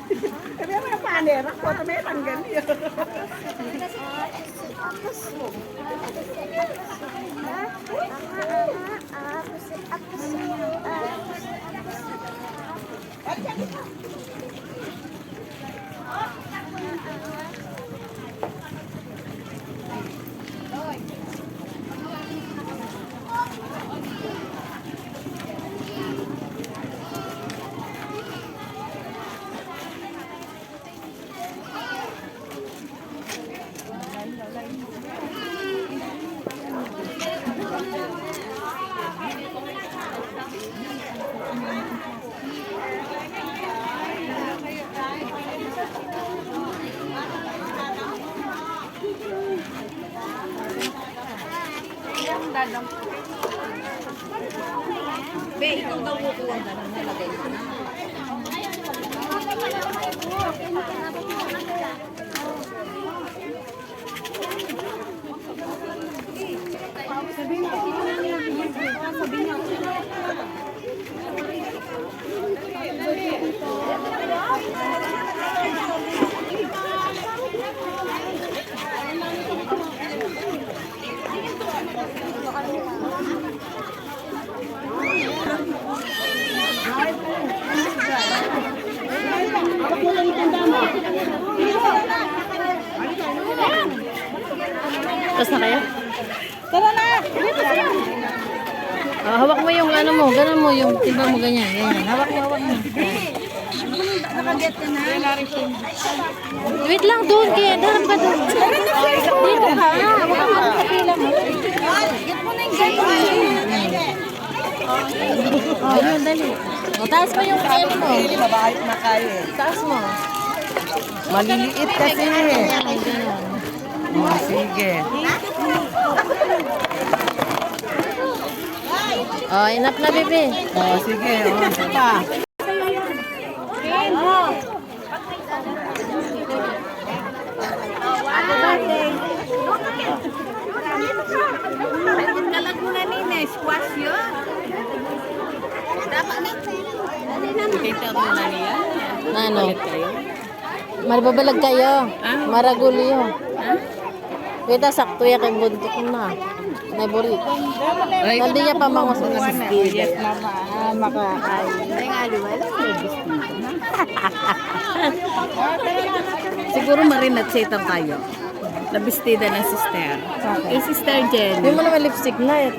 Kami mga panera ko, kami tanggal yun. Be, ikaw daw kukuha ka ng nalagay mo na. Tapos na kayo? Tara na! Hawak mo yung ano mo, ganun mo yung timbang mo ganyan. Ganyan. Hawak mo, hawak mo. Nakaget ka na. Wait lang doon, kaya darap ka doon. Dito ka. Hawak mo sa pila mo. Get mo na yung ganyan. Oh, yun, dali. O, taas mo yung ano mo. Babae na kayo eh. Taas mo. Maliliit kasi. Ganyan, ganyan. Oh, sige. Oh, enough na, bebe. Oh, sige. Oh, isa pa. Kalag mo na nina, squash yun. Dapat na. Kita mo na niya. Ano? Marbabalag kayo. Maragulyo. Kita sakto yan kay buntot na. Naburit. Hindi niya pa mga sumasiskin. Yes, mama. Makakain. Ay nga, di ba? Siguro marinat sa itang tayo. Labistida ng sister. Eh, sister Jen. Hindi mo naman lipstick na eh.